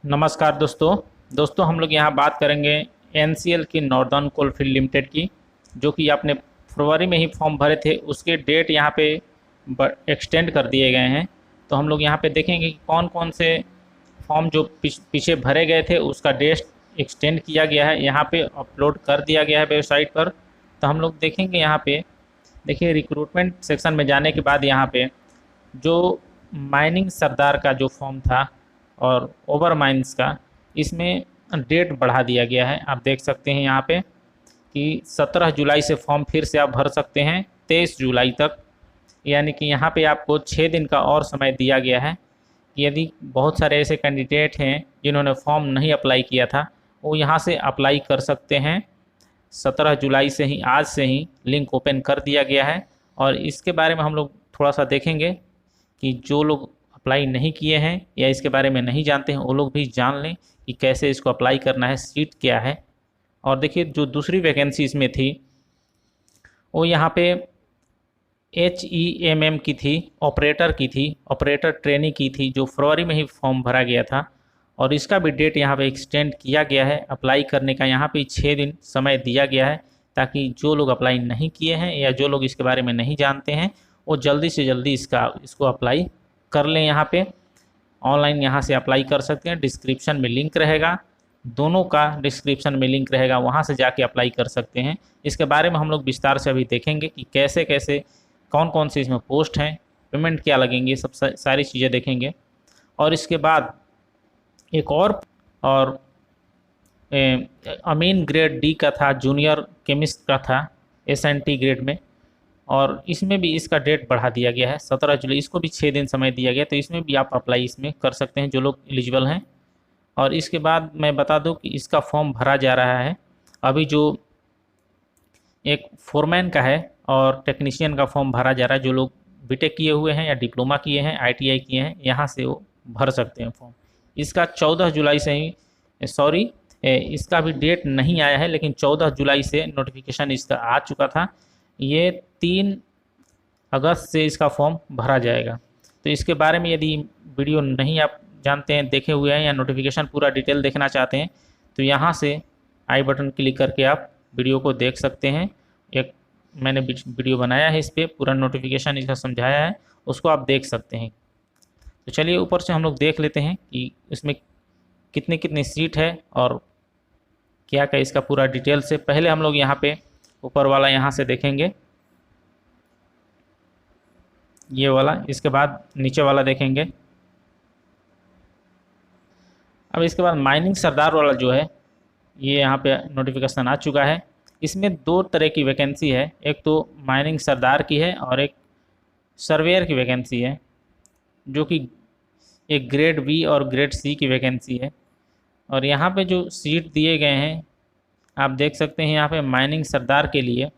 नमस्कार दोस्तों हम लोग यहाँ बात करेंगे एनसीएल की नॉर्दर्न कोलफील्ड लिमिटेड की, जो कि आपने फरवरी में ही फॉर्म भरे थे। उसके डेट यहाँ पे एक्सटेंड कर दिए गए हैं। तो हम लोग यहाँ पे देखेंगे कि कौन कौन से फॉर्म जो पीछे भरे गए थे उसका डेट एक्सटेंड किया गया है, यहाँ पे अपलोड कर दिया गया है वेबसाइट पर। तो हम लोग देखेंगे यहाँ पे, देखिए रिक्रूटमेंट सेक्शन में जाने के बाद यहाँ पे जो माइनिंग सरदार का जो फॉर्म था और ओवर माइंस का, इसमें डेट बढ़ा दिया गया है। आप देख सकते हैं यहाँ पे कि 17 जुलाई से फॉर्म फिर से आप भर सकते हैं 23 जुलाई तक। यानी कि यहाँ पे आपको 6 दिन का और समय दिया गया है। यदि बहुत सारे ऐसे कैंडिडेट हैं जिन्होंने फॉर्म नहीं अप्लाई किया था, वो यहाँ से अप्लाई कर सकते हैं। 17 जुलाई से ही, आज से ही लिंक ओपन कर दिया गया है। और इसके बारे में हम लोग थोड़ा सा देखेंगे कि जो लोग अप्लाई नहीं किए हैं या इसके बारे में नहीं जानते हैं, वो लोग भी जान लें कि कैसे इसको अप्लाई करना है, सीट क्या है। और देखिए जो दूसरी वैकेंसी इसमें थी वो यहाँ पे HEMM की थी, ऑपरेटर की थी, ऑपरेटर ट्रेनी की थी, जो फरवरी में ही फॉर्म भरा गया था। और इसका भी डेट यहाँ पे एक्सटेंड किया गया है। अप्लाई करने का यहाँ पे 6 दिन समय दिया गया है, ताकि जो लोग अप्लाई नहीं किए हैं या जो लोग इसके बारे में नहीं जानते हैं, वो जल्दी से जल्दी इसको अप्लाई कर लें। यहाँ पे ऑनलाइन यहाँ से अप्लाई कर सकते हैं। डिस्क्रिप्शन में लिंक रहेगा, दोनों का डिस्क्रिप्शन में लिंक रहेगा, वहाँ से जाके अप्लाई कर सकते हैं। इसके बारे में हम लोग विस्तार से अभी देखेंगे कि कैसे कैसे कौन कौन से इसमें पोस्ट हैं, पेमेंट क्या लगेंगे, सब सारी चीज़ें देखेंगे। और इसके बाद एक और अमीन ग्रेड डी का था, जूनियर केमिस्ट का था SNT ग्रेड में। और इसमें भी इसका डेट बढ़ा दिया गया है 17 जुलाई, इसको भी 6 दिन समय दिया गया। तो इसमें भी आप अप्लाई इसमें कर सकते हैं जो लोग एलिजिबल हैं। और इसके बाद मैं बता दूं कि इसका फॉर्म भरा जा रहा है अभी। जो एक फोरमैन का है और टेक्नीशियन का फॉर्म भरा जा रहा है। जो लोग बीटेक किए हुए हैं या डिप्लोमा किए हैं, ITI किए हैं, यहाँ से वो भर सकते हैं फॉर्म। इसका 14 जुलाई से ही, सॉरी, इसका भी डेट नहीं आया है, लेकिन 14 जुलाई से नोटिफिकेशन इसका आ चुका था। ये 3 अगस्त से इसका फॉर्म भरा जाएगा। तो इसके बारे में यदि वीडियो नहीं आप जानते हैं, देखे हुए हैं, या नोटिफिकेशन पूरा डिटेल देखना चाहते हैं, तो यहाँ से आई बटन क्लिक करके आप वीडियो को देख सकते हैं। एक मैंने वीडियो बनाया है, इस पर पूरा नोटिफिकेशन इसका समझाया है, उसको आप देख सकते हैं। तो चलिए ऊपर से हम लोग देख लेते हैं कि इसमें कितनी कितनी सीट है और क्या क्या इसका पूरा डिटेल से। पहले हम लोग यहाँ पे ऊपर वाला यहाँ से देखेंगे, ये वाला। इसके बाद नीचे वाला देखेंगे। अब इसके बाद माइनिंग सरदार वाला जो है, ये यहाँ पे नोटिफिकेशन आ चुका है। इसमें 2 तरह की वैकेंसी है, एक तो माइनिंग सरदार की है और एक सर्वेयर की वैकेंसी है, जो कि एक ग्रेड B और ग्रेड C की वैकेंसी है। और यहाँ पे जो सीट दिए गए हैं आप देख सकते हैं। यहाँ पे माइनिंग सरदार के लिए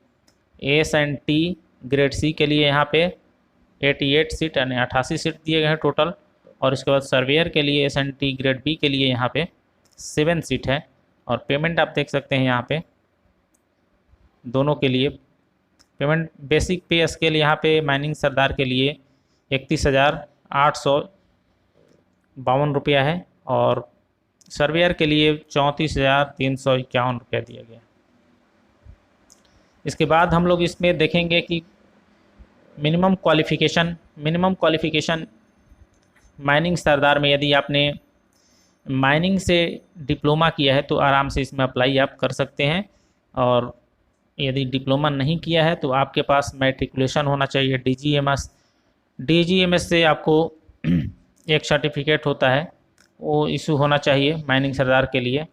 SNT ग्रेड C के लिए यहाँ पे 88 सीट यानी 88 सीट दिए गए हैं टोटल। और इसके बाद सर्वेयर के लिए SNT ग्रेड B के लिए यहाँ पे 7 सीट है। और पेमेंट आप देख सकते हैं यहाँ पे दोनों के लिए पेमेंट। बेसिक पे स्केल यहाँ पे माइनिंग सरदार के लिए 31,852 रुपया है और सर्वेयर के लिए 34,351 रुपया दिया गया। इसके बाद हम लोग इसमें देखेंगे कि मिनिमम क्वालिफ़िकेशन माइनिंग सरदार में, यदि आपने माइनिंग से डिप्लोमा किया है तो आराम से इसमें अप्लाई आप कर सकते हैं। और यदि डिप्लोमा नहीं किया है तो आपके पास मैट्रिकुलेशन होना चाहिए, DGMS से आपको एक सर्टिफिकेट होता है, वो इशू होना चाहिए माइनिंग सरदार के लिए।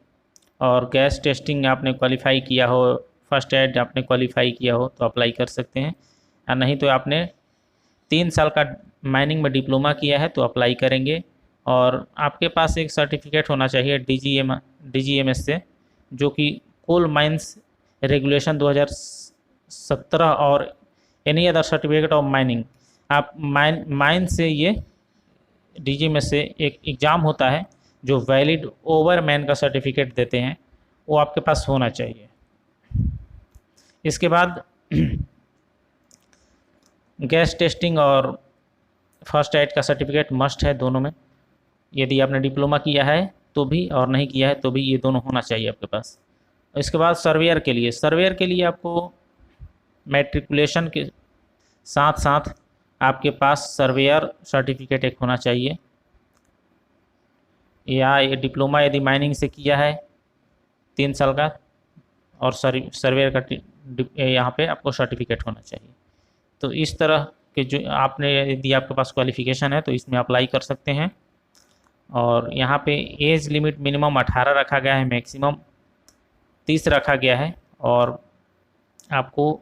और गैस टेस्टिंग आपने क्वालिफाई किया हो, फर्स्ट एड आपने क्वालिफाई किया हो तो अप्लाई कर सकते हैं। या नहीं तो आपने 3 साल का माइनिंग में डिप्लोमा किया है तो अप्लाई करेंगे। और आपके पास एक सर्टिफिकेट होना चाहिए DGMS से, जो कि कोल माइंस रेगुलेशन 2017 और any other certificate of mining. आप माइन से ये DGMS से एक एग्ज़ाम होता है जो वैलिड ओवरमैन का सर्टिफिकेट देते हैं, वो आपके पास होना चाहिए। इसके बाद गैस टेस्टिंग और फर्स्ट एड का सर्टिफिकेट मस्ट है दोनों में। यदि आपने डिप्लोमा किया है तो भी और नहीं किया है तो भी ये दोनों होना चाहिए आपके पास। इसके बाद सर्वेयर के लिए आपको मैट्रिकुलेशन के साथ साथ आपके पास सर्वेयर सर्टिफिकेट एक होना चाहिए, या ये डिप्लोमा यदि माइनिंग से किया है 3 साल का, और सर्वेयर का यहाँ पे आपको सर्टिफिकेट होना चाहिए। तो इस तरह के जो आपने यदि आपके पास क्वालिफ़िकेशन है तो इसमें अप्लाई कर सकते हैं। और यहाँ पे एज लिमिट मिनिमम 18 रखा गया है, मैक्सिमम 30 रखा गया है, और आपको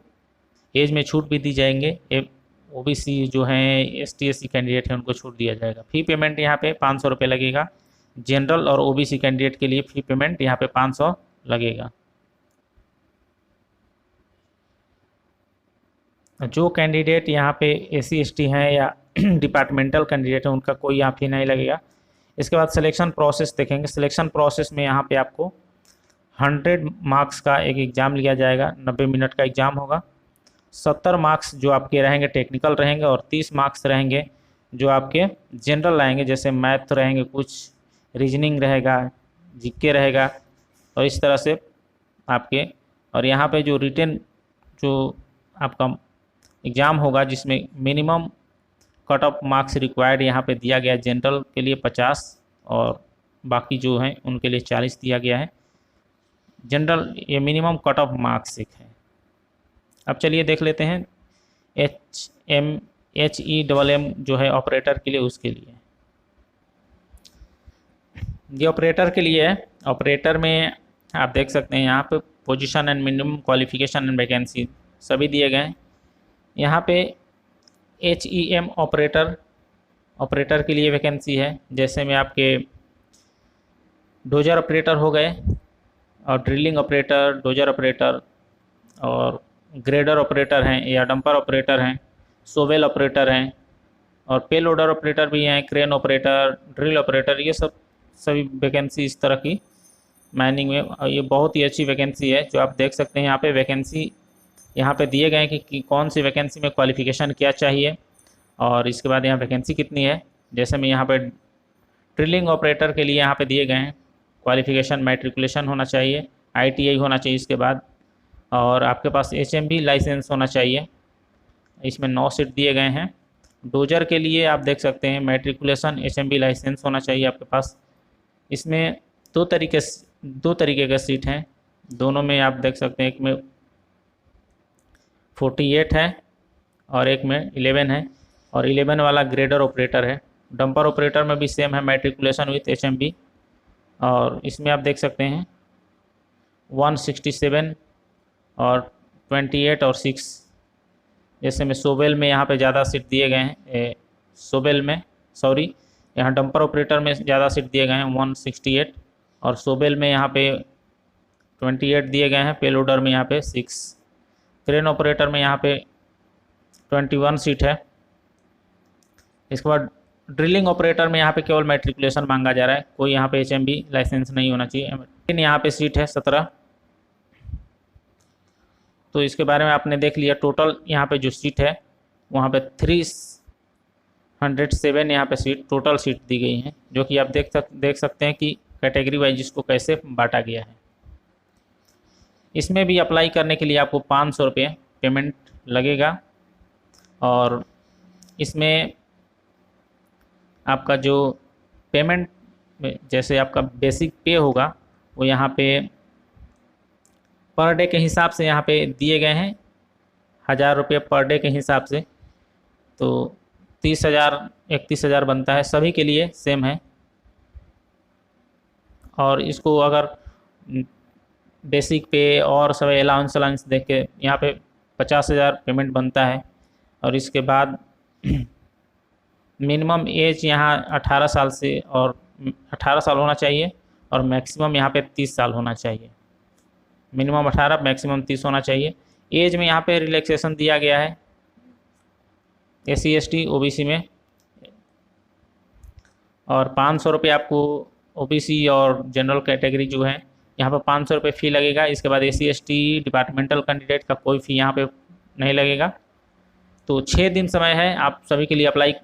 एज में छूट भी दी जाएंगे। ओबीसी जो हैं एसटी एससी कैंडिडेट हैं उनको छूट दिया जाएगा। फ़ी पेमेंट यहाँ पे 500 रुपये लगेगा। जनरल और ओबीसी कैंडिडेट के लिए फ़ी पेमेंट यहाँ पे 500 लगेगा। जो कैंडिडेट यहाँ पे एससी एसटी हैं या डिपार्टमेंटल कैंडिडेट हैं उनका कोई यहाँ फ़ी नहीं लगेगा। इसके बाद सिलेक्शन प्रोसेस देखेंगे। सिलेक्शन प्रोसेस में यहाँ पे आपको 100 मार्क्स का एक एग्ज़ाम लिया जाएगा, 90 मिनट का एग्ज़ाम होगा। 70 मार्क्स जो आपके रहेंगे टेक्निकल रहेंगे, और 30 मार्क्स रहेंगे जो आपके जनरल रहेंगे, जैसे मैथ रहेंगे, कुछ रीजनिंग रहेगा, जीके रहेगा, और इस तरह से आपके। और यहाँ पे जो रिटन जो आपका एग्ज़ाम होगा जिसमें minimum cut off marks required यहाँ पे दिया गया है। जनरल के लिए 50 और बाकी जो हैं उनके लिए 40 दिया गया है। जनरल ये मिनिमम कट ऑफ मार्क्स एक है। अब चलिए देख लेते हैं HEMM जो है ऑपरेटर के लिए, उसके लिए ये ऑपरेटर के लिए है। ऑपरेटर में आप देख सकते हैं यहाँ पे position and minimum qualification and vacancy सभी दिए गए हैं। यहाँ पे HEM ऑपरेटर के लिए वैकेंसी है। जैसे में आपके डोजर ऑपरेटर हो गए, और ड्रिलिंग ऑपरेटर, डोजर ऑपरेटर, और ग्रेडर ऑपरेटर हैं या डंपर ऑपरेटर हैं, सोवेल ऑपरेटर हैं, और पे लोडर ऑपरेटर भी हैं, क्रेन ऑपरेटर, ड्रिल ऑपरेटर, ये सब सभी वैकेंसी इस तरह की माइनिंग में। ये बहुत ही अच्छी वैकेंसी है जो आप देख सकते हैं। यहाँ पे वैकेंसी यहाँ पे दिए गए हैं कि कौन सी वैकेंसी में क्वालिफ़िकेशन क्या चाहिए, और इसके बाद यहाँ वैकेंसी कितनी है। जैसे मैं यहाँ पे ड्रिलिंग ऑपरेटर के लिए यहाँ पे दिए गए हैं क्वालिफ़िकेशन मैट्रिकुलेशन होना चाहिए, ITI होना चाहिए इसके बाद, और आपके पास HMB लाइसेंस होना चाहिए। इसमें 9 सीट दिए गए हैं। डोजर के लिए आप देख सकते हैं मैट्रिकुलेशन, HMB लाइसेंस होना चाहिए आपके पास। इसमें दो तरीके का सीट हैं, दोनों में आप देख सकते हैं, एक में 48 है और एक में 11 है, और 11 वाला ग्रेडर ऑपरेटर है। डंपर ऑपरेटर में भी सेम है, मैट्रिकुलेशन विथ HMB, और इसमें आप देख सकते हैं 167 और 28 और 6। जैसे में सोबेल में यहाँ पे ज़्यादा सीट दिए गए हैं, यहाँ डंपर ऑपरेटर में ज़्यादा सीट दिए गए हैं 168, और सोबेल में यहाँ पे 28 दिए गए हैं, पेलोडर में यहाँ पे 6। क्रेन ऑपरेटर में यहाँ पे 21 सीट है। इसके बाद ड्रिलिंग ऑपरेटर में यहाँ पे केवल मैट्रिकुलेशन मांगा जा रहा है, कोई यहाँ पे HMB लाइसेंस नहीं होना चाहिए। लेकिन यहाँ पे सीट है 17। तो इसके बारे में आपने देख लिया। टोटल यहाँ पे जो सीट है वहाँ पे 307 यहाँ पे सीट टोटल सीट दी गई हैं, जो कि आप देख सकते हैं कि कैटेगरी वाइज इसको कैसे बांटा गया है। इसमें भी अप्लाई करने के लिए आपको 500 रुपये पेमेंट लगेगा, और इसमें आपका जो पेमेंट जैसे आपका बेसिक पे होगा वो यहाँ पे पर डे के हिसाब से यहाँ पे दिए गए हैं 1000 रुपये पर डे के हिसाब से। तो 30,000 31,000 बनता है, सभी के लिए सेम है। और इसको अगर बेसिक पे और सब अलाउंस देख के यहाँ पे 50,000 पेमेंट बनता है। और इसके बाद मिनिमम एज यहाँ 18 साल से और 18 साल होना चाहिए, और मैक्सिमम यहाँ पे 30 साल होना चाहिए। मिनिमम 18 मैक्सिमम 30 होना चाहिए। एज में यहाँ पे रिलैक्सेशन दिया गया है SC ST OBC में, और 500 रुपये आपको OBC और जनरल कैटेगरी जो है यहाँ पर 500 रुपये फ़ी लगेगा। इसके बाद SC ST डिपार्टमेंटल कैंडिडेट का कोई फ़ी यहाँ पे नहीं लगेगा। तो 6 दिन समय है, आप सभी के लिए अप्लाई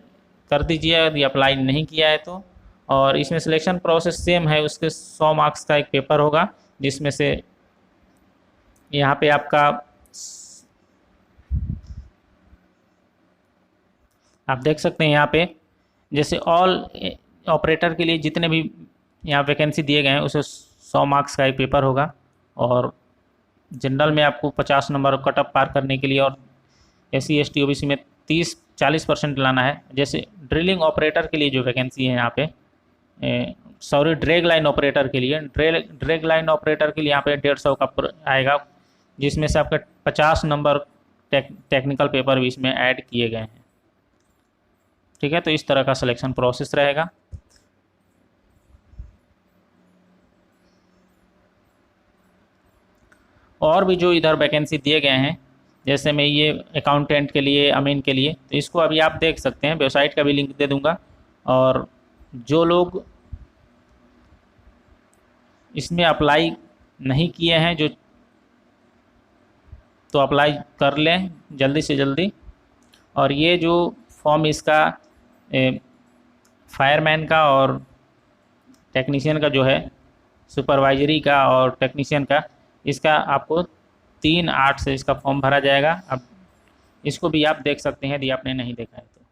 कर दीजिए। यदि अप्लाई नहीं किया है तो और इसमें सिलेक्शन प्रोसेस सेम है, उसके 100 मार्क्स का एक पेपर होगा, जिसमें से यहाँ पे आपका आप देख सकते हैं यहाँ पे जैसे ऑल ऑपरेटर के लिए जितने भी यहाँ वैकेंसी दिए गए हैं उसे 100 मार्क्स का एक पेपर होगा, और जनरल में आपको 50 नंबर कट ऑफ पार करने के लिए, और SC ST OBC में 30-40% लाना है। जैसे ड्रिलिंग ऑपरेटर के लिए जो वैकेंसी है यहाँ पे, सॉरी ड्रैग लाइन ऑपरेटर के लिए, ड्रैग लाइन ऑपरेटर के लिए यहाँ पे 150 का आएगा, जिसमें से आपका 50 नंबर टेक्निकल पेपर भी इसमें ऐड किए गए हैं। ठीक है, तो इस तरह का सिलेक्शन प्रोसेस रहेगा। और भी जो इधर वैकेंसी दिए गए हैं, जैसे मैं ये अकाउंटेंट के लिए, अमीन के लिए, तो इसको अभी आप देख सकते हैं, वेबसाइट का भी लिंक दे दूंगा। और जो लोग इसमें अप्लाई नहीं किए हैं जो, तो अप्लाई कर लें जल्दी से जल्दी। और ये जो फॉर्म इसका फायरमैन का और टेक्नीशियन का जो है, सुपरवाइजरी का और टेक्नीशियन का, इसका आपको 3/8 से इसका फॉर्म भरा जाएगा। अब इसको भी आप देख सकते हैं यदि आपने नहीं देखा है तो।